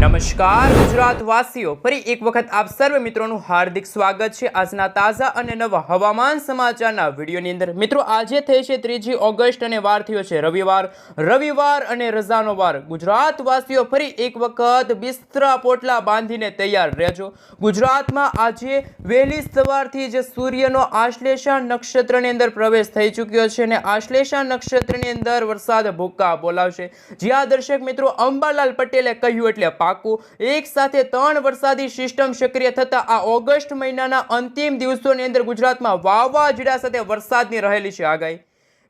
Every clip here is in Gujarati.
નમસ્કાર ગુજરાતવાસીઓ, ફરી એક વખત આપ સર્વ મિત્રોનું હાર્દિક સ્વાગત છે આજના તાજા અને નવા હવામાન સમાચારના વિડીયોની અંદર। મિત્રો, આજે થઈ છે 3 ઓગસ્ટ અને વાર થયો છે રવિવાર અને રજાનો વાર। ગુજરાતવાસીઓ ફરી એક વખત બિસ્તરા પોટલા બાંધીને તૈયાર રહેજો। ગુજરાતમાં આજે વહેલી સવારથી જ સૂર્યનો આશ્લેષા નક્ષત્રની અંદર પ્રવેશ થઈ ચૂક્યો છે અને આશ્લેષા નક્ષત્રની અંદર વરસાદ ભૂક્કા બોલાવશે। જ્યાં દર્શક મિત્રો અંબાલાલ પટેલે કહ્યું એટલે એક સાથે 3 વરસાદી સિસ્ટમ સક્રિય થતા આ ઓગસ્ટ મહિનાના અંતિમ દિવસોની અંદર ગુજરાતમાં વાવાઝોડા સાથે વરસાદની રહેલી છે આગાહી।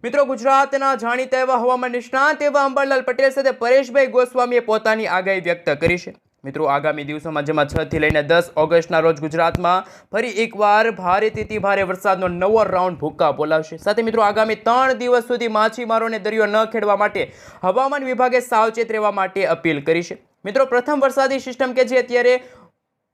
મિત્રો, ગુજરાતના જાણીતા એવા હવામાન નિષ્ણાત એવા અંબાલાલ પટેલ સાથે પરેશભાઈ ગોસ્વામીએ પોતાની આગાહી વ્યક્ત કરી છે। મિત્રો, આગામી દિવસોમાં જેમાં 6 થી લઈને 10 ઓગસ્ટના રોજ ગુજરાતમાં ફરી એકવાર ભારેથી ભારે વરસાદનો નવો રાઉન્ડ ભૂક્કા બોલાવશે। સાથે મિત્રો, આગામી 3 દિવસ સુધી માછીમારોને દરિયો ન ખેડવા માટે હવામાન વિભાગે સાવચેત રહેવા માટે અપીલ કરી છે। મિત્રો, પ્રથમ વરસાદી સિસ્ટમ કે જે અત્યારે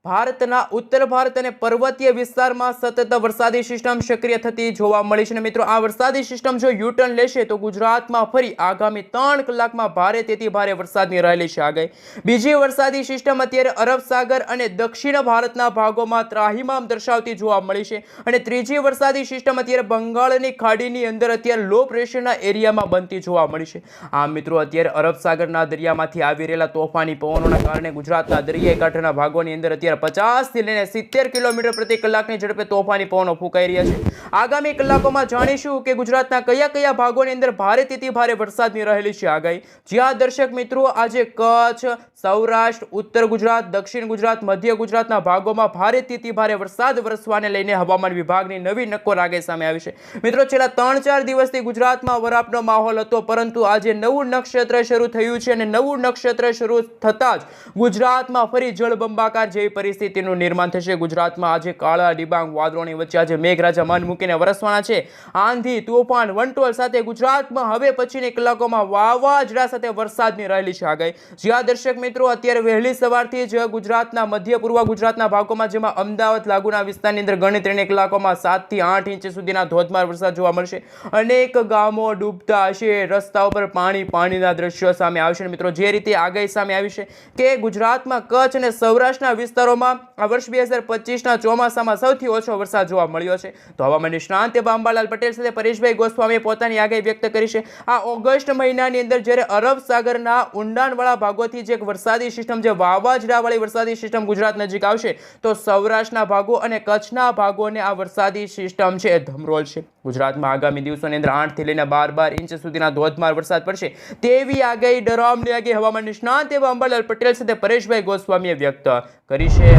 ભારતના ઉત્તર ભારત અને પર્વતીય વિસ્તારમાં સતત વરસાદી સિસ્ટમ સક્રિય થતી જોવા મળી છે। મિત્રો, આ વરસાદી સિસ્ટમ જો યુટર્ન લેશે તો ગુજરાતમાં ફરી આગામી 3 કલાકમાં ભારેથી ભારે વરસાદની રહેલી છે આગાહી। બીજી વરસાદી સિસ્ટમ અત્યારે અરબ સાગર અને દક્ષિણ ભારતના ભાગોમાં ત્રાહિમામ દર્શાવતી જોવા મળી છે અને ત્રીજી વરસાદી સિસ્ટમ અત્યારે બંગાળની ખાડીની અંદર અત્યારે લો પ્રેશરના એરિયામાં બનતી જોવા મળી છે। આમ મિત્રો, અત્યારે અરબ સાગરના દરિયામાંથી આવી રહેલા તોફાની પવનોના કારણે ગુજરાતના દરિયાઈ કાંઠાના ભાગોની અંદર અત્યારે 50 થી લઈને 70 કિલોમીટર પ્રતિ કલાકની ઝડપે તોફાની પવનો ફૂંકાઈ રહ્યા છે। આગામી કલાકોમાં જાણીશું કે ગુજરાતના કયા ભાગોની અંદર ભારેથી ભારે વરસાદની રહેલી છે આગાહી। જ્યાં દર્શક મિત્રો આજે કચ્છ, સૌરાષ્ટ્ર, ઉત્તર ગુજરાત, દક્ષિણ ગુજરાત, મધ્ય ગુજરાતના ભાગોમાં ભારેથી ભારે વરસાદ વરસવાને લઈને હવામાન વિભાગની નવી નક્કોર આગાહી સામે આવી છે। મિત્રો, છેલ્લા 3-4 દિવસથી ગુજરાતમાં વરાપનો માહોલ હતો, પરંતુ આજે નવું નક્ષત્ર શરૂ થયું છે અને નવું નક્ષત્ર શરૂ થતાં જ ગુજરાતમાં ફરી જળબંબાકાર જેવી પરિસ્થિતિનું નિર્માણ થશે। ગુજરાતમાં આજે કાળા ડિબાંગ વાદળોની વચ્ચે આજે મેઘરાજા મન મૂકીને વરસવાના છે। આંધી, તોફાન, વંટોળ સાથે ગુજરાતમાં હવે પછીની કલાકોમાં વાવાઝોડા સાથે વરસાદની રહેલી છે આગાહી। જ્યાં દર્શક મિત્રો અત્યારે વહેલી સવારથી જ ગુજરાતના મધ્ય પૂર્વ ગુજરાતના ભાગોમાં જેમાં અમદાવાદ લાગુના વિસ્તારની અંદર ગણતરીની કલાકોમાં 7 થી 8 ઇંચ સુધીના ધોધમાર વરસાદ જોવા મળશે। અનેક ગામો ડૂબતા હશે, રસ્તાઓ પર પાણીના દ્રશ્યો સામે આવશે। મિત્રો, જે રીતે આગાહી સામે આવી છે કે ગુજરાતમાં કચ્છ અને સૌરાષ્ટ્રના વિસ્તારોમાં આ વર્ષ 2025ના ચોમાસામાં સૌથી ઓછો વરસાદ જોવા મળ્યો છે। તો હવામાન નિષ્ણાંત એવા અંબાલાલ પટેલ સાથે પરેશભાઈ ગોસ્વામીએ પોતાની આગાહી વ્યક્ત કરી છે। આ ઓગસ્ટ મહિનાની અંદર જ્યારે અરબ સાગરના ઊંડાણવાળા ભાગોથી જે એક વરસાદી સિસ્ટમ, જે વાવાઝોડાવાળી વરસાદી સિસ્ટમ ગુજરાત નજીક આવશે તો સૌરાષ્ટ્રના ભાગો અને કચ્છના ભાગોને આ વરસાદી સિસ્ટમ છે એ ધમરોળશે। ગુજરાતમાં આગામી દિવસોની અંદર 8 થી લઈને 12 ઇંચ સુધીના ધોધમાર વરસાદ પડશે તેવી આગાહી, ડરામણી આગાહી હવામાન નિષ્ણાંત એવા અંબાલાલ પટેલ સાથે પરેશભાઈ ગોસ્વામીએ વ્યક્ત કરી છે।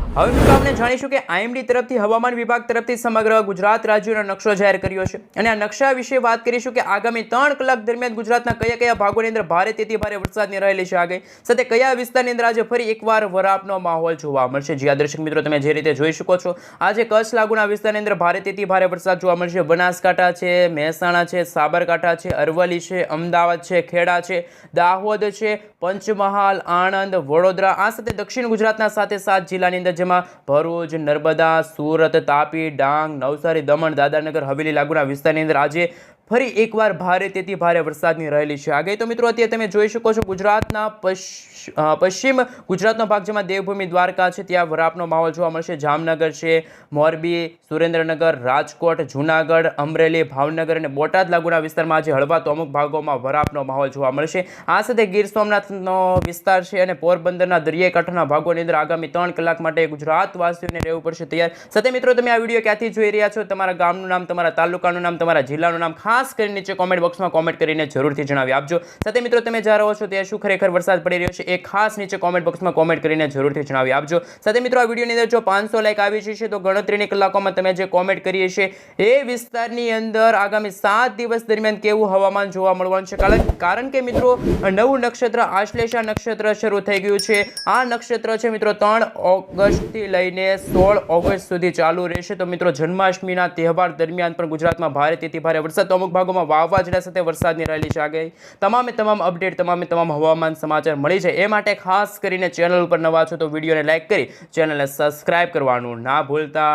હવે મિત્રો, આપણે જાણીશું કે આઈએમડી તરફથી હવામાન વિભાગ તરફથી સમગ્ર ગુજરાત રાજ્યનો નકશો જાહેર કર્યો છે અને આ નકશા વિશે વાત કરીશું કે આગામી 3 કલાક દરમિયાન ગુજરાતના કયા ભાગોની અંદર ભારેથી ભારે વરસાદની રહેલી છે આગાહી, સાથે કયા વિસ્તારની અંદર આજે ફરી એકવાર વરાપનો માહોલ જોવા મળશે। જ્યાં દર્શક મિત્રો તમે જે રીતે જોઈ શકો છો આજે કચ્છ લાગુના વિસ્તારની અંદર ભારેથી ભારે વરસાદ જોવા મળશે। બનાસકાંઠા છે, મહેસાણા છે, સાબરકાંઠા છે, અરવલ્લી છે, અમદાવાદ છે, ખેડા છે, દાહોદ છે, પંચમહાલ, આણંદ, વડોદરા, આ સાથે દક્ષિણ ગુજરાતના 7 જિલ્લાની અંદર જેમાં ભરૂચ, નર્મદા, સુરત, તાપી, ડાંગ, નવસારી, દમણ, દાદરાનગર હવેલી લાગુના વિસ્તારની અંદર આજે ફરી એકવાર ભારેથી ભારે વરસાદની રહેલી છે આગાહી। તો મિત્રો, અત્યારે તમે જોઈ શકો છો ગુજરાતના પશ્ચિમ ગુજરાતનો ભાગ જેમાં દેવભૂમિ દ્વારકા છે ત્યાં વરાપનો માહોલ જોવા મળશે। જામનગર છે, મોરબી, સુરેન્દ્રનગર, રાજકોટ, જૂનાગઢ, અમરેલી, ભાવનગર અને બોટાદ લાગુના વિસ્તારમાં આજે હળવા તો અમુક ભાગોમાં વરાપનો માહોલ જોવા મળશે। આ સાથે ગીર સોમનાથનો વિસ્તાર છે અને પોરબંદરના દરિયાઈ કાંઠાના ભાગોની અંદર આગામી 3 કલાક માટે ગુજરાતવાસીઓને રહેવું પડશે તૈયાર। સાથે મિત્રો, તમે આ વિડીયો ક્યાંથી જોઈ રહ્યા છો, તમારા ગામનું નામ, તમારા તાલુકાનું નામ, તમારા જિલ્લાનું નામ ખાસ કરીને નીચે કોમેન્ટ બોક્સમાં કોમેન્ટ કરીને જરૂરથી જણાવી આપજો। સાથે મિત્રો, તમે જ્યાં રહો છો ત્યાં શું ખરેખર વરસાદ પડી રહ્યો છે એ ખાસ નીચે કોમેન્ટ બોક્સમાં કોમેન્ટ કરીને જરૂરથી જણાવી આપજો। સાથે મિત્રો, આ વિડીયોની અંદર જો 500 લાઈક આવી જશે તો ગણતરીની કલાકોમાં તમે જે કોમેન્ટ કરી હશે એ વિસ્તારની અંદર આગામી 7 દિવસ દરમિયાન કેવું હવામાન જોવા મળવાનું છે। કારણ કે મિત્રો, નવું નક્ષત્ર આશ્લેષા નક્ષત્ર શરૂ થઈ ગયું છે। આ નક્ષત્ર છે મિત્રો 3 ઓગસ્ટથી લઈને 16 ઓગસ્ટ સુધી ચાલુ રહેશે। તો મિત્રો, જન્માષ્ટમીના તહેવાર દરમિયાન પણ ગુજરાતમાં ભારેથી ભારે વરસાદ, તો અમુક ભાગોમાં વાવાઝોડા સાથે વરસાદની રહેલી છે આગાહી। તમામ અપડેટ, તમામ હવામાન સમાચાર મળી જાય એ માટે ખાસ કરીને ચેનલ ઉપર નવા છો તો વિડીયોને લાઈક કરી ચેનલને સબસ્ક્રાઇબ કરવાનું ના ભૂલતા।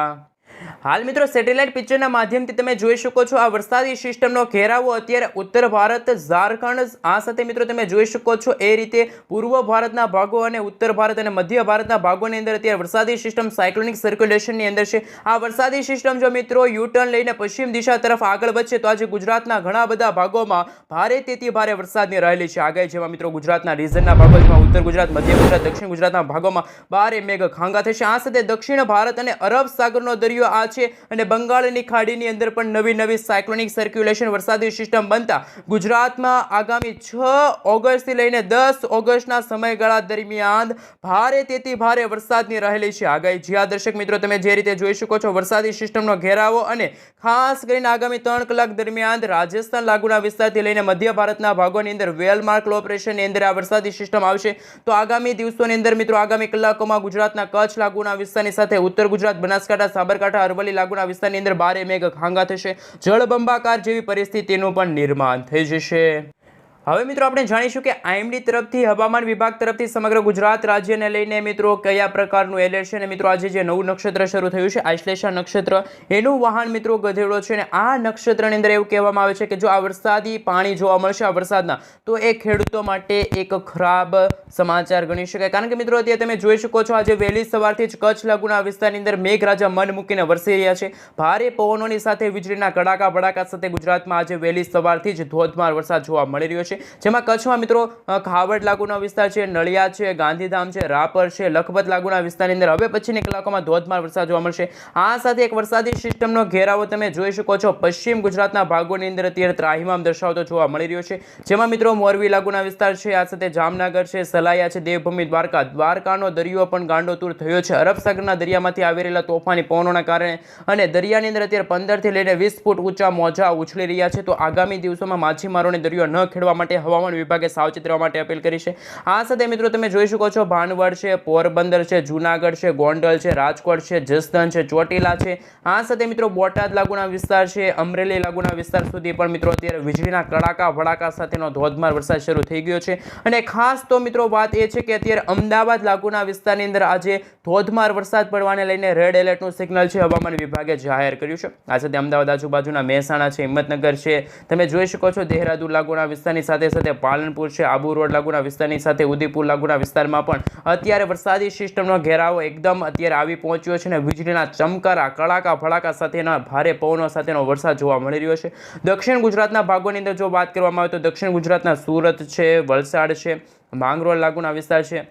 હાલ મિત્રો સેટેલાઇટ પિક્ચરના માધ્યમથી તમે જોઈ શકો છો આ વરસાદી સિસ્ટમનો ઘેરાવો અત્યારે ઉત્તર ભારત, ઝારખંડ, આ સાથે મિત્રો તમે જોઈ શકો છો એ રીતે પૂર્વ ભારતના ભાગો અને ઉત્તર ભારત અને મધ્ય ભારતના ભાગોની અંદર અત્યારે વરસાદી સિસ્ટમ સાયક્લોનિક સર્ક્યુલેશનની અંદર છે. આ વરસાદી સિસ્ટમ જો મિત્રો યુટર્ન લઈને પશ્ચિમ દિશા તરફ આગળ વધશે તો આજે ગુજરાતના ઘણા બધા ભાગોમાં ભારેથી ભારે વરસાદની રહેલી છે આગાહી. જેમાં મિત્રો ગુજરાતના રીઝનના ભાગો, જેમાં ઉત્તર ગુજરાત, મધ્ય ગુજરાત, દક્ષિણ ગુજરાતના ભાગોમાં ભારે મેઘ ખાંગા થશે. આ સાથે દક્ષિણ ભારત અને અરબ સાગરનો દરિયો આ છે અને બંગાળની ખાડીની અંદર પણ નવી સાયક્લોનિક સર્ક્યુલેશન વરસાદી સિસ્ટમ બનતા ગુજરાતમાં આગામી 6 ઓગસ્ટથી લઈને 10 ઓગસ્ટના સમયગાળા દરમિયાન ભારેથી ભારે વરસાદની રહેલી છે આગાહી. જ્યાં દર્શક મિત્રો તમે જે રીતે જોઈ શકો છો વરસાદી સિસ્ટમનો ઘેરાવો અને ખાસ કરીને આગામી 3 કલાક દરમિયાન રાજસ્થાન લાગુના વિસ્તારથી લઈને મધ્ય ભારતના ભાગોની અંદર વેલમાર્ક લો પ્રેશરની અંદર આ વરસાદી સિસ્ટમ આવશે. તો આગામી દિવસોની અંદર મિત્રો આગામી કલાકોમાં ગુજરાતના કચ્છ લાગુના વિસ્તારની સાથે ઉત્તર ગુજરાત, બનાસકાંઠા, સાબરકાંઠા, અરવલ્લી લાગુના વિસ્તારની અંદર ભારે મેઘ ખાંગા થશે. જળબંબાકાર જેવી પરિસ્થિતિનું પણ નિર્માણ થઈ જશે. હવે મિત્રો આપણે જાણીશું કે આઈએમડી તરફથી હવામાન વિભાગ તરફથી સમગ્ર ગુજરાત રાજ્યને લઈને મિત્રો કયા પ્રકારનું એલર્ટ છે. અને મિત્રો આજે જે નવું નક્ષત્ર શરૂ થયું છે આશ્લેષા નક્ષત્ર, એનું વાહન મિત્રો ગધેડો છે. અને આ નક્ષત્રની અંદર એવું કહેવામાં આવે છે કે જો આ વરસાદી પાણી જોવા મળશે આ વરસાદના, તો એ ખેડૂતો માટે એક ખરાબ સમાચાર ગણી શકાય. કારણ કે મિત્રો અત્યારે તમે જોઈ શકો છો આજે વહેલી સવારથી જ કચ્છ લાગુના વિસ્તારની અંદર મેઘરાજા મન મૂકીને વરસી રહ્યા છે. ભારે પવનોની સાથે વીજળીના કડાકા ભડાકા સાથે ગુજરાતમાં આજે વહેલી સવારથી જ ધોધમાર વરસાદ જોવા મળી રહ્યો છે. જેમાં કચ્છમાં મિત્રો ખાવડ લાગુનો વિસ્તાર છે, નળિયા છે, ગાંધીધામ છે, રાપર છે, લખપત લાગુના વિસ્તારની અંદર હવે પછીની કલાકોમાં ધોધમાર વરસાદ જોવા મળશે. આ સાથે એક વરસાદી સિસ્ટમનો ઘેરાવો તમે જોઈ શકો છો પશ્ચિમ ગુજરાતના ભાગોની અંદર અત્યારે ત્રાહિમામ દર્શાવતો જોવા મળી રહ્યો છે. જેમાં મિત્રો મોરબી લાગુના વિસ્તાર છે, આ સાથે જામનગર છે, સલાયા છે, દેવભૂમિ, દ્વારકાનો દરિયો પણ ગાંડોતૂર થયો છે અરબ સાગરના દરિયામાંથી આવી રહેલા તોફાની પવનોના કારણે. અને દરિયાની અંદર અત્યારે 15 થી લઈને 20 ફૂટ ઊંચા મોજા ઉછળી રહ્યા છે. તો આગામી દિવસોમાં માછીમારોને દરિયો ન ખેડવા માટે હવામાન વિભાગે સાવચેત રહેવા માટે અપીલ કરી છે. આ સાથે મિત્રો તમે જોઈ શકો છો ભાનવડ છે, પોરબંદર છે, જૂનાગઢ છે, ગોંડલ છે, રાજકોટ છે, જસદણ છે, ચોટીલા છે, આ સાથે મિત્રો બોટાદ લાગુના વિસ્તાર છે, અમરેલી લાગુના વિસ્તાર સુધી પણ મિત્રો અત્યારે વીજળીના કડાકા ભડાકા સાથેનો ધોધમાર વરસાદ શરૂ થઈ ગયો છે. અને ખાસ તો મિત્રો વાત એ છે કે અત્યારે અમદાવાદ લાગુના વિસ્તારની અંદર આજે ધોધમાર વરસાદ પડવાને લઈને રેડ એલર્ટનું સિગ્નલ છે હવામાન વિભાગે જાહેર કર્યું છે. આ સાથે અમદાવાદ આજુબાજુના મહેસાણા છે, હિંમતનગર છે, તમે જોઈ શકો છો દેહરાદૂન લાગુના વિસ્તારની સાથે પાલનપુર છે, આબુ રોડ લાગુના વિસ્તારની સાથે ઉદયપુર લાગુના વિસ્તારમાં પણ અત્યારે વરસાદી સિસ્ટમનો ઘેરાવો એકદમ અત્યારે આવી પહોંચ્યો છે. અને વીજળીના ચમકારા, કડાકા ભડાકા સાથેના ભારે પવનો સાથેનો વરસાદ જોવા મળી રહ્યો છે. દક્ષિણ ગુજરાતના ભાગોની અંદર જો વાત કરવામાં આવે તો દક્ષિણ ગુજરાતના સુરત છે, વલસાડ છે, માંગરોળ લાગુના વિસ્તાર છે,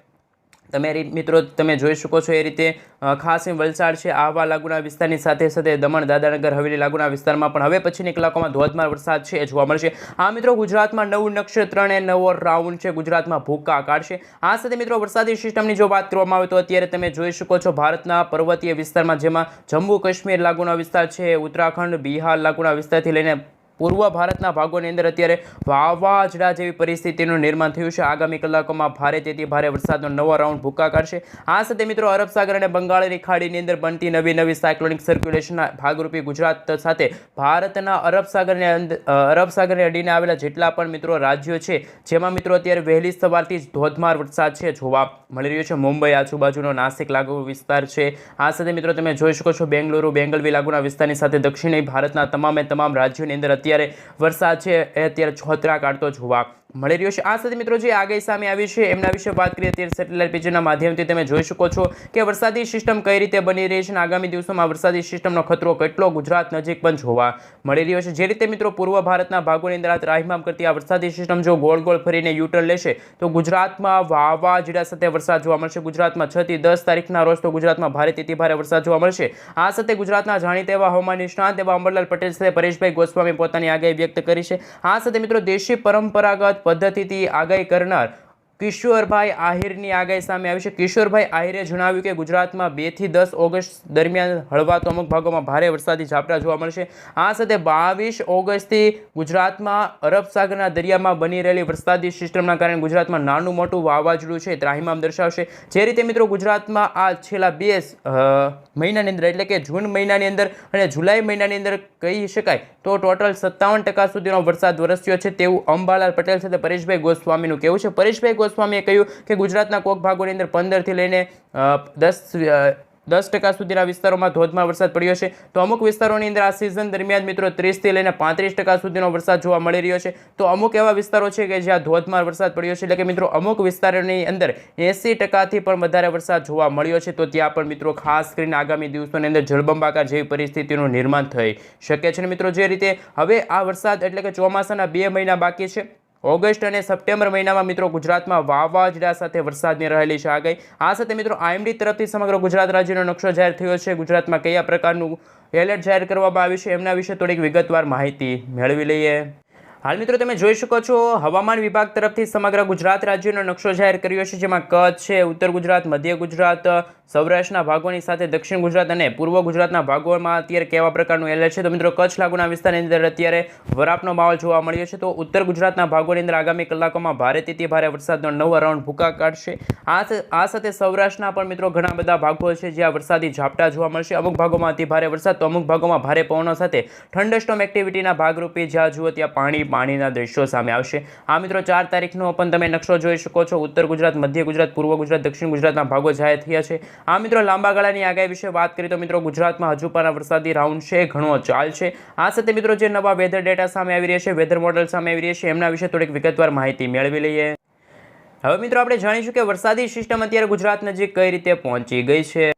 મિત્રો તમે જોઈ શકો છો એ રીતે ખાસ વલસાડ છે, આહવા લાગુના વિસ્તારની સાથે દમણ, દાદરાનગર હવેલી લાગુના વિસ્તારમાં પણ હવે પછીની કલાકોમાં ધોધમાર વરસાદ છે એ જોવા મળશે. આ મિત્રો ગુજરાતમાં નવું નક્ષત્ર અને નવો રાઉન્ડ છે ગુજરાતમાં ભૂકા કાઢશે. આ સાથે મિત્રો વરસાદી સિસ્ટમની જો વાત કરવામાં આવે તો અત્યારે તમે જોઈ શકો છો ભારતના પર્વતીય વિસ્તારમાં, જેમાં જમ્મુ કાશ્મીર લાગુના વિસ્તાર છે, ઉત્તરાખંડ, બિહાર લાગુના વિસ્તારથી લઈને પૂર્વ ભારતના ભાગોની અંદર અત્યારે વાવાઝોડા જેવી પરિસ્થિતિનું નિર્માણ થયું છે. આગામી કલાકોમાં ભારેથી ભારે વરસાદનો નવો રાઉન્ડ ભૂકા કાઢશે. આ સાથે મિત્રો અરબ સાગર અને બંગાળની ખાડીની અંદર બનતી નવી સાયક્લોનિક સર્ક્યુલેશનના ભાગરૂપે ગુજરાત સાથે ભારતના અરબ સાગરને અડીને આવેલા જેટલા પણ મિત્રો રાજ્યો છે, જેમાં મિત્રો અત્યારે વહેલી સવારથી જ ધોધમાર વરસાદ છે જોવા મળી રહ્યો છે. મુંબઈ આજુબાજુનો નાસિક લાગુ વિસ્તાર છે, આ સાથે મિત્રો તમે જોઈ શકો છો બેંગલુરુ, બેંગલવી લાગુના વિસ્તારની સાથે દક્ષિણી ભારતના તમામ રાજ્યોની અંદર અત્યારે વરસાદ છે એ અત્યારે છોતરા કાઢતો જોવા મળી રહ્યો છે. આ સાથે મિત્રો જે આગાહી સામે આવી છે એમના વિશે વાત કરીએ. અત્યારે સેટેલાઇટ પિક્ચરના માધ્યમથી તમે જોઈ શકો છો કે વરસાદી સિસ્ટમ કઈ રીતે બની રહી છે અને આગામી દિવસોમાં વરસાદી સિસ્ટમનો ખતરો કેટલો ગુજરાત નજીક પણ જોવા મળી રહ્યો છે. જે રીતે મિત્રો પૂર્વ ભારતના ભાગોની અંદર ત્રાહિમામ કરતી આ વરસાદી સિસ્ટમ જો ગોળ ફરીને યુટર્ન લેશે તો ગુજરાતમાં વાવાઝોડા સાથે વરસાદ જોવા મળશે. ગુજરાતમાં 6 થી 10 તારીખના રોજ તો ગુજરાતમાં ભારેથી ભારે વરસાદ જોવા મળશે. આ સાથે ગુજરાતના જાણીતા એવા હવામાન નિષ્ણાત એવા અંબરલાલ પટેલ સાથે પરેશભાઈ ગોસ્વામી પોતાની આગાહી વ્યક્ત કરી છે. આ સાથે મિત્રો દેશી પરંપરાગત પદ્ધતિથી આગાહી કરનાર કિશોરભાઈ આહિરની આગાહી સામે આવી છે. કિશોરભાઈ આહિરે જણાવ્યું કે ગુજરાતમાં 2 થી 10 ઓગસ્ટ દરમિયાન હળવા તો અમુક ભાગોમાં ભારે વરસાદી ઝાપટા જોવા મળશે. આ સાથે 22 ઓગસ્ટથી ગુજરાતમાં અરબ સાગરના દરિયામાં બની રહેલી વરસાદી સિસ્ટમના કારણે ગુજરાતમાં નાનું મોટું વાવાઝોડું છે ત્રાહિમામ દર્શાવશે. જે રીતે મિત્રો ગુજરાતમાં આ છેલ્લા 2 મહિનાની અંદર એટલે કે જૂન મહિનાની અંદર અને જુલાઈ મહિનાની અંદર કહી શકાય તો ટોટલ 57% સુધીનો વરસાદ વરસ્યો છે તેવું અંબાલાલ પટેલ સાથે પરેશભાઈ ગોસ્વામીનું કહેવું છે. પરેશભાઈ ગોસ્વામીએ કહ્યું કે ગુજરાતના કોક ભાગોની અંદર 15 થી લઈને 10 10% સુધીના વિસ્તારોમાં ધોધમાર વરસાદ પડ્યો છે. તો અમુક વિસ્તારોની અંદર આ સિઝન દરમિયાન મિત્રો 30 થી લઈને 35% સુધીનો વરસાદ જોવા મળી રહ્યો છે. તો અમુક એવા વિસ્તારો છે કે જ્યાં ધોધમાર વરસાદ પડ્યો છે, એટલે કે મિત્રો અમુક વિસ્તારોની અંદર 80%થી પણ વધારે વરસાદ જોવા મળ્યો છે. તો ત્યાં પણ મિત્રો ખાસ કરીને આગામી દિવસોની અંદર જળબંબાકાર જેવી પરિસ્થિતિનું નિર્માણ થઈ શકે છે. મિત્રો જે રીતે હવે આ વરસાદ એટલે કે ચોમાસાના 2 મહિના બાકી છે. ઓગસ્ટ અને સપ્ટેમ્બર મહિનામાં મિત્રો ગુજરાતમાં વાવાઝોડા સાથે વરસાદની રહેલી છે આગાહી. આ સાથે મિત્રો આઈએમડી તરફથી સમગ્ર ગુજરાત રાજ્યનો નકશો જાહેર થયો છે. ગુજરાતમાં કયા પ્રકારનું એલર્ટ જાહેર કરવામાં આવ્યું છે એમના વિશે થોડીક વિગતવાર માહિતી મેળવી લઈએ. હાલ મિત્રો તમે જોઈ શકો છો હવામાન વિભાગ તરફથી સમગ્ર ગુજરાત રાજ્યનો નકશો જાહેર કર્યો છે, જેમાં કચ્છ છે, ઉત્તર ગુજરાત, મધ્ય ગુજરાત, સૌરાષ્ટ્રના ભાગોની સાથે દક્ષિણ ગુજરાત અને પૂર્વ ગુજરાતના ભાગોમાં અત્યારે કેવા પ્રકારનું એલર્ટ છે. તો મિત્રો કચ્છ લાગુના વિસ્તારની અંદર અત્યારે વરાપનો માહોલ જોવા મળ્યો છે. તો ઉત્તર ગુજરાતના ભાગોની અંદર આગામી કલાકોમાં ભારેથી ભારે વરસાદનો નવો રાઉન્ડ ભૂકા કાઢશે. આ સાથે સૌરાષ્ટ્રના પણ મિત્રો ઘણા બધા ભાગો છે જ્યાં વરસાદી ઝાપટા જોવા મળશે. અમુક ભાગોમાં અતિ ભારે વરસાદ, તો અમુક ભાગોમાં ભારે પવનો સાથે થંડરસ્ટોર્મ એક્ટિવિટીના ભાગરૂપે જ્યાં જુઓ ત્યાં પાણીના દ્રશ્યો સામે આવશે. આ મિત્રો 4 તારીખનો પણ તમે નકશો જોઈ શકો છો. ઉત્તર ગુજરાત, મધ્ય ગુજરાત, પૂર્વ ગુજરાત, દક્ષિણ ગુજરાતના ભાગો જાહેર થયા છે. આ મિત્રો લાંબા ગાળાની આગાહી વિશે વાત કરીએ તો મિત્રો ગુજરાતમાં હજુ પણ વરસાદી રાઉન્ડ છે, ઘણો ચાલશે. આ સાથે મિત્રો જે નવા વેધર ડેટા સામે આવી રહ્યા છે, વેધર મોડલ સામે આવી રહ્યા છે, એમના વિશે થોડીક વિગતવાર માહિતી મેળવી લઈએ. હવે મિત્રો આપણે જાણીશું કે વરસાદી સિસ્ટમ અત્યારે ગુજરાત નજીક કઈ રીતે પહોંચી ગઈ છે.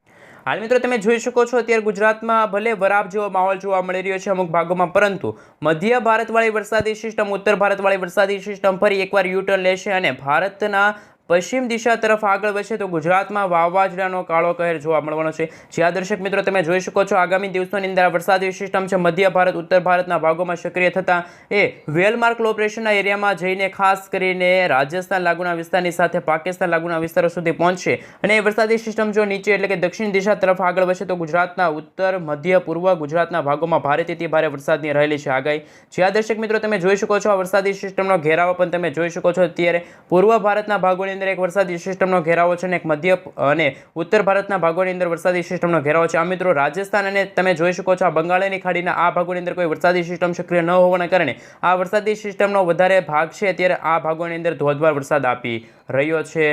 હાલ મિત્રો તમે જોઈ શકો છો અત્યારે ગુજરાતમાં ભલે વરાપ જેવો માહોલ જોવા મળી રહ્યો છે અમુક ભાગોમાં, પરંતુ મધ્ય ભારતવાળી વરસાદી સિસ્ટમ, ઉત્તર ભારતવાળી વરસાદી સિસ્ટમ ફરી એકવાર યુટર્ન લેશે અને ભારતના પશ્ચિમ દિશા તરફ આગળ વધશે. તો ગુજરાતમાં વાવાઝોડાનો કાળો કહેર જોવા મળવાનો છે. જ્યાં દર્શક મિત્રો તમે જોઈ શકો છો આગામી દિવસોની અંદર વરસાદી સિસ્ટમ છે મધ્ય ભારત, ઉત્તર ભારતના ભાગોમાં સક્રિય થતા એ વેલમાર્ક લો પ્રેશરના એરિયામાં જઈને ખાસ કરીને રાજસ્થાન લાગુના વિસ્તારની સાથે પાકિસ્તાન લાગુના વિસ્તારો સુધી પહોંચશે. અને એ વરસાદી સિસ્ટમ જો નીચે એટલે કે દક્ષિણ દિશા તરફ આગળ વધશે તો ગુજરાતના ઉત્તર, મધ્ય, પૂર્વ ગુજરાતના ભાગોમાં ભારેથી ભારે વરસાદની રહેલી છે આગાહી. જ્યાં દર્શક મિત્રો તમે જોઈ શકો છો આ વરસાદી સિસ્ટમનો ઘેરાવો પણ તમે જોઈ શકો છો. અત્યારે પૂર્વ ભારતના ભાગોની અંદર એક વરસાદી સિસ્ટમનો ઘેરાવો છે અને એક મધ્ય અને ઉત્તર ભારતના ભાગોની અંદર વરસાદી સિસ્ટમનો ઘેરાવો છે. આ મિત્રો રાજસ્થાન અને તમે જોઈ શકો છો આ બંગાળની ખાડીના આ ભાગોની અંદર કોઈ વરસાદી સિસ્ટમ સક્રિય ન હોવાના કારણે આ વરસાદી સિસ્ટમનો વધારે ભાગ છે અત્યારે આ ભાગોની અંદર ધોધમાર વરસાદ આપી રહ્યો છે.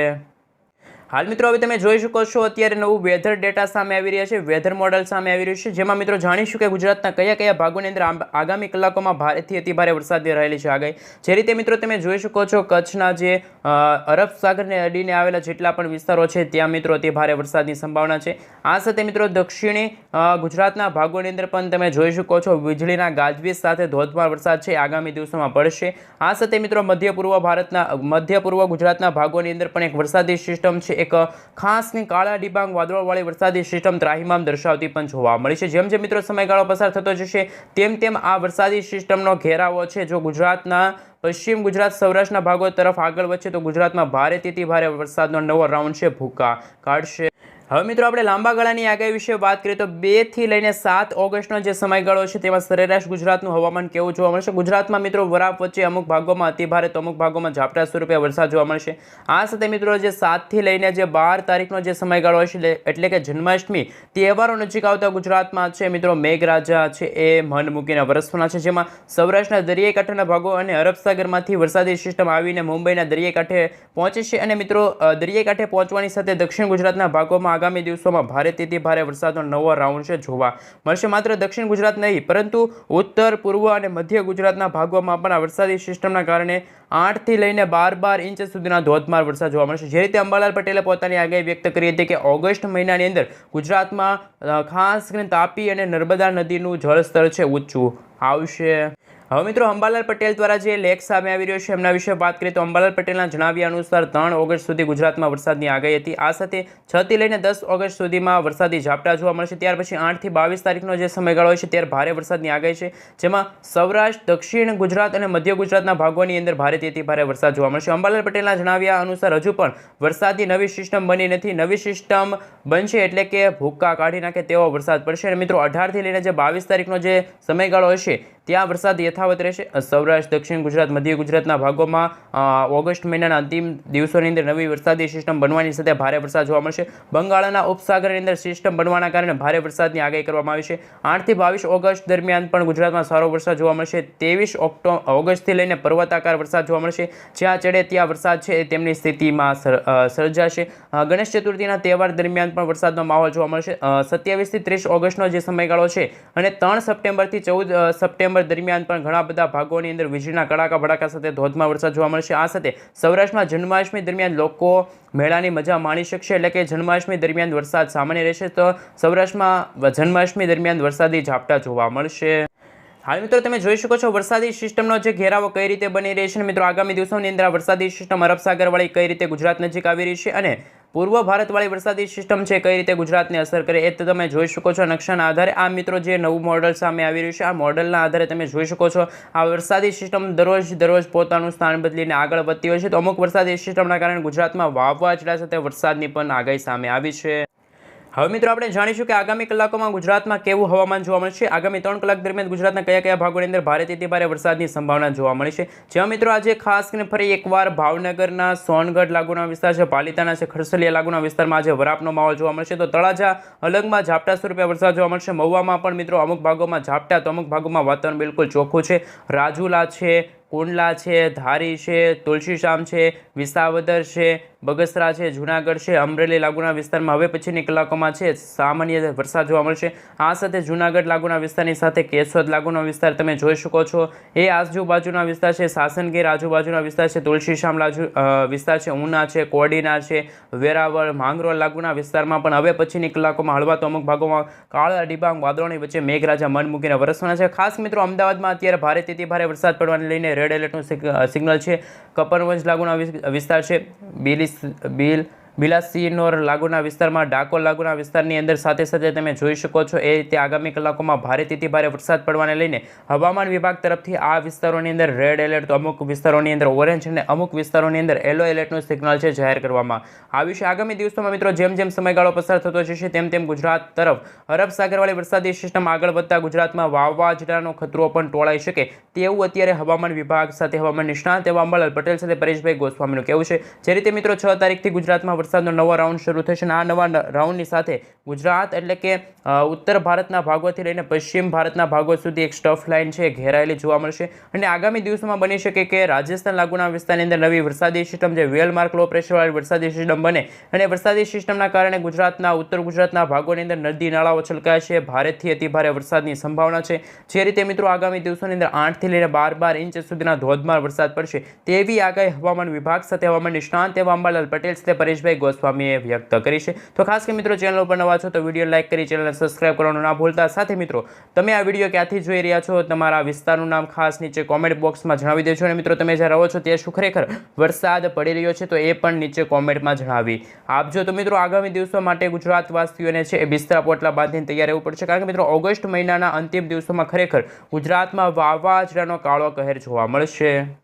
હાલ મિત્રો હવે તમે જોઈ શકો છો અત્યારે નવું વેધર ડેટા સામે આવી રહ્યા છે, વેધર મોડલ સામે આવી રહ્યું છે, જેમાં મિત્રો જાણીશું કે ગુજરાતના કયા ભાગોની અંદર આગામી કલાકોમાં ભારેથી અતિભારે વરસાદની રહેલી છે આગાહી. જે રીતે મિત્રો તમે જોઈ શકો છો કચ્છના જે અરબ સાગરને અડીને આવેલા જેટલા પણ વિસ્તારો છે ત્યાં મિત્રો અતિભારે વરસાદની સંભાવના છે. આ સાથે મિત્રો દક્ષિણી ગુજરાતના ભાગોની અંદર પણ તમે જોઈ શકો છો વીજળીના ગાજવીજ સાથે ધોધમાર વરસાદ છે આગામી દિવસોમાં પડશે. આ સાથે મિત્રો મધ્ય પૂર્વ ગુજરાતના ભાગોની અંદર પણ એક વરસાદી સિસ્ટમ છે, એક ખાસ કાળા ડિબાંગ વાદળોવાળી વરસાદી સિસ્ટમ ત્રાહિમામ દર્શાવતી પણ જોવા મળી છે. જેમ જેમ મિત્રો સમયગાળો પસાર થતો જશે તેમ તેમ આ વરસાદી સિસ્ટમનો ઘેરાવો છે જો ગુજરાતના પશ્ચિમ ગુજરાત, સૌરાષ્ટ્રના ભાગો તરફ આગળ વધશે તો ગુજરાતમાં ભારેથી ભારે વરસાદનો નવો રાઉન્ડ છે ભૂકા કાઢશે. હવે મિત્રો આપણે લાંબા ગાળાની આગાહી વિશે વાત કરીએ તો 2 થી લઈને 7 ઓગસ્ટનો જે સમયગાળો છે તેમાં સરેરાશ ગુજરાતનું હવામાન કેવું જોવા મળશે. ગુજરાતમાં મિત્રો વરાપ વચ્ચે અમુક ભાગોમાં અતિભારે તો અમુક ભાગોમાં ઝાપટા સ્વરૂપે વરસાદ જોવા મળશે. આ સાથે મિત્રો જે 7 થી લઈને જે 12 તારીખનો જે સમયગાળો હશે એટલે કે જન્માષ્ટમી તહેવારો નજીક આવતા ગુજરાતમાં છે મિત્રો મેઘરાજા છે એ મન મૂકીને વરસવાના છે, જેમાં સૌરાષ્ટ્રના દરિયાઈ કાંઠાના ભાગો અને અરબ સાગરમાંથી વરસાદી સિસ્ટમ આવીને મુંબઈના દરિયાઈ કાંઠે પહોંચે છે. અને મિત્રો દરિયાઈ કાંઠે પહોંચવાની સાથે દક્ષિણ ગુજરાતના ભાગોમાં આગામી દિવસોમાં ભારેથી ભારે વરસાદનો નવો રાઉન્ડ છે જોવા મળશે. માત્ર દક્ષિણ ગુજરાત નહીં પરંતુ ઉત્તર, પૂર્વ અને મધ્ય ગુજરાતના ભાગોમાં પણ આ વરસાદી સિસ્ટમના કારણે 8 થી લઈને 12 ઇંચ સુધીના ધોધમાર વરસાદ જોવા મળશે. જે રીતે અંબાલાલ પટેલે પોતાની આગાહી વ્યક્ત કરી હતી કે ઓગસ્ટ મહિનાની અંદર ગુજરાતમાં ખાસ કરીને તાપી અને નર્મદા નદીનું જળસ્તર છે ઊંચું આવશે. હવે મિત્રો અંબાલાલ પટેલ દ્વારા જે લેખ સામે આવી રહ્યો છે એમના વિશે વાત કરીએ તો અંબાલાલ પટેલના જણાવ્યા અનુસાર 3 ઓગસ્ટ સુધી ગુજરાતમાં વરસાદની આગાહી હતી. આ સાથે 6 થી લઈને 10 ઓગસ્ટ સુધીમાં વરસાદી ઝાપટા જોવા મળશે. ત્યાર પછી 8 થી 22 તારીખનો જે સમયગાળો છે ત્યારે ભારે વરસાદની આગાહી છે, જેમાં સૌરાષ્ટ્ર, દક્ષિણ ગુજરાત અને મધ્ય ગુજરાતના ભાગોની અંદર ભારેથી ભારે વરસાદ જોવા મળશે. અંબાલાલ પટેલના જણાવ્યા અનુસાર હજુ પણ વરસાદની નવી સિસ્ટમ બની નથી. નવી સિસ્ટમ બનશે એટલે કે ભૂક્કા કાઢી નાખે તેવો વરસાદ પડશે. અને મિત્રો 18 થી લઈને જે 22 તારીખનો જે સમયગાળો હશે ત્યાં વરસાદ યથાવત રહેશે. સૌરાષ્ટ્ર, દક્ષિણ ગુજરાત, મધ્ય ગુજરાતના ભાગોમાં ઓગસ્ટ મહિનાના અંતિમ દિવસોની અંદર નવી વરસાદી સિસ્ટમ બનવાની સાથે ભારે વરસાદ જોવા મળશે. બંગાળના ઉપસાગરની અંદર સિસ્ટમ બનવાના કારણે ભારે વરસાદની આગાહી કરવામાં આવી છે. 8 થી 22 ઓગસ્ટ દરમિયાન પણ ગુજરાતમાં સારો વરસાદ જોવા મળશે. 23 ઓગસ્ટથી લઈને પર્વતાકાર વરસાદ જોવા મળશે. જ્યાં ચડે ત્યાં વરસાદ છે તેમની સ્થિતિમાં સર્જાશે. ગણેશ ચતુર્થીના તહેવાર દરમિયાન પણ વરસાદનો માહોલ જોવા મળશે. 27 થી 30 ઓગસ્ટનો જે સમયગાળો છે અને 3 સપ્ટેમ્બરથી 14 સપ્ટેમ્બર દરમિયાન પણ ઘણા બધા ભાગોની અંદર વીજળીના કડાકા ભડાકા સાથે ધોધમાર વરસાદ જોવા મળશે. આ સાથે સૌરાષ્ટ્રમાં જન્માષ્ટમી દરમિયાન લોકો મેળાની મજા માણી શકશે. એટલે કે જન્માષ્ટમી દરમિયાન વરસાદ સામાન્ય રહેશે. તો સૌરાષ્ટ્રમાં જન્માષ્ટમી દરમિયાન વરસાદી ઝાપટા જોવા મળશે. હાલ મિત્રો તમે જોઈ શકો છો વરસાદી સિસ્ટમનો જે ઘેરાવો કઈ રીતે બની રહી છે. મિત્રો આગામી દિવસોની અંદર આ વરસાદી સિસ્ટમ અરબ સાગરવાળી કઈ રીતે ગુજરાત નજીક આવી રહી છે અને પૂર્વ ભારતવાળી વરસાદી સિસ્ટમ છે કઈ રીતે ગુજરાતને અસર કરે એ તો તમે જોઈ શકો છો નકશાના આધારે. આ મિત્રો જે નવું મોડલ સામે આવી રહ્યું છે આ મોડલના આધારે તમે જોઈ શકો છો આ વરસાદી સિસ્ટમ દરરોજ પોતાનું સ્થાન બદલીને આગળ વધતી હોય છે. તો અમુક વરસાદી સિસ્ટમના કારણે ગુજરાતમાં વાવાઝોડા સાથે વરસાદની પણ આગાહી સામે આવી છે. હવે મિત્રો આપણે જાણીશું કે આગામી કલાકોમાં ગુજરાતમાં કેવું હવામાન જોવા મળશે. આગામી 3 કલાક દરમિયાન ગુજરાતના કયા ભાગોની અંદર ભારેથી ભારે વરસાદની સંભાવના જોવા મળી છે. જ્યાં મિત્રો આજે ખાસ કરીને ફરી એકવાર ભાવનગરના સોનગઢ લાગુના વિસ્તાર છે, પાલિતાના છે, ખરસલિયા લાગુના વિસ્તારમાં આજે વરાપનો માહોલ જોવા મળશે. તો તળાજા અલગમાં ઝાપટા સ્વરૂપે વરસાદ જોવા મળશે. મહુવામાં પણ મિત્રો અમુક ભાગોમાં ઝાપટા તો અમુક ભાગોમાં વાતાવરણ બિલકુલ ચોખ્ખું છે. રાજુલા છે, કુંડલા છે, ધારી છે, તુલસીશામ છે, વિસાવદર છે, બગસરા છે, જૂનાગઢ છે, અમરેલી લાગુના વિસ્તારમાં હવે પછીની કલાકોમાં છે સામાન્ય વરસાદ જોવા મળશે. આ સાથે જૂનાગઢ લાગુના વિસ્તારની સાથે કેશોદ લાગુનો વિસ્તાર તમે જોઈ શકો છો. એ આજુબાજુના વિસ્તાર છે, સાસનગીર આજુબાજુના વિસ્તાર છે, તુલસીશામ વિસ્તાર છે, ઉના છે, કોડીના છે, વેરાવળ, માંગરોળ લાગુના વિસ્તારમાં પણ હવે પછીની કલાકોમાં હળવા તો અમુક ભાગોમાં કાળા ડિબાંગ વાદળોની વચ્ચે મેઘરાજા મન મૂકીને વરસવાના છે. ખાસ મિત્રો અમદાવાદમાં અત્યારે ભારેથી ભારે વરસાદ પડવાને લઈને રેડ એલર્ટનું સિગ્નલ છે. કપરવંજ લાગુના વિસ્તાર છે, બિલાસીનોર લાગુના વિસ્તારમાં, ડાકોર લાગુના વિસ્તારની અંદર સાથે સાથે તમે જોઈ શકો છો એ રીતે આગામી કલાકોમાં ભારેથી ભારે વરસાદ પડવાને લઈને હવામાન વિભાગ તરફથી આ વિસ્તારોની અંદર રેડ એલર્ટ તો અમુક વિસ્તારોની અંદર ઓરેન્જ અને અમુક વિસ્તારોની અંદર યલો એલર્ટનું સિગ્નલ છે જાહેર કરવામાં આવ્યું છે. આગામી દિવસોમાં મિત્રો જેમ જેમ સમયગાળો પસાર થતો જશે તેમ તેમ ગુજરાત તરફ અરબ સાગરવાળી વરસાદી સિસ્ટમ આગળ વધતા ગુજરાતમાં વાવાઝોડાનો ખતરો પણ ટોળાઈ શકે તેવું અત્યારે હવામાન વિભાગ સાથે હવામાન નિષ્ણાત એવા અંબાલાલ પટેલ સાથે પરેશભાઈ ગોસ્વામીનું કહેવું છે. જે રીતે મિત્રો 6 તારીખથી ગુજરાતમાં વરસાદનો નવો રાઉન્ડ શરૂ થશે અને આ નવા રાઉન્ડની સાથે ગુજરાત એટલે કે ઉત્તર ભારતના ભાગોથી લઈને પશ્ચિમ ભારતના ભાગો સુધી એક સ્ટફ લાઇન છે ઘેરાયેલી જોવા મળશે. અને આગામી દિવસોમાં બની શકે કે રાજસ્થાન લાગુના વિસ્તારની અંદર નવી વરસાદી સિસ્ટમ જે વેલ માર્ક લો પ્રેશરવાળી વરસાદી સિસ્ટમ બને અને વરસાદી સિસ્ટમના કારણે ગુજરાતના ઉત્તર ગુજરાતના ભાગોની અંદર નદી નાળાઓ છલકાશે. ભારેથી અતિભારે વરસાદની સંભાવના છે. જે રીતે મિત્રો આગામી દિવસોની અંદર 8 થી લઈને 12 ઇંચ સુધીના ધોધમાર વરસાદ પડશે તેવી આગાહી હવામાન વિભાગ સાથે હવામાન નિષ્ણાંત એવા અંબાલાલ પટેલ સાથે પરેશભાઈ ગોસ્વામીએ વ્યક્ત કરી છે. તો ખાસ કરીને મિત્રો ચેનલ ઉપર નવા છો તો વિડીયો લાઇક કરી ચેનલને સબસ્ક્રાઇબ કરવાનું ના ભૂલતા. સાથે મિત્રો તમે આ વિડીયો ક્યાંથી જોઈ રહ્યા છો તમારા વિસ્તારનું નામ ખાસ નીચે કોમેન્ટ બોક્સમાં જણાવી દેજો. અને મિત્રો તમે જ્યાં રહો છો ત્યાં શું ખરેખર વરસાદ પડી રહ્યો છે તો એ પણ નીચે કોમેન્ટમાં જણાવી આપજો. તો મિત્રો આગામી દિવસો માટે ગુજરાતવાસીઓને છે એ બિસ્તરા પોટલા બાંધીને તૈયાર રહેવું પડશે. કારણ કે મિત્રો ઓગસ્ટ મહિનાના અંતિમ દિવસોમાં ખરેખર ગુજરાતમાં વાવાઝોડાનો કાળો કહેર જોવા મળશે.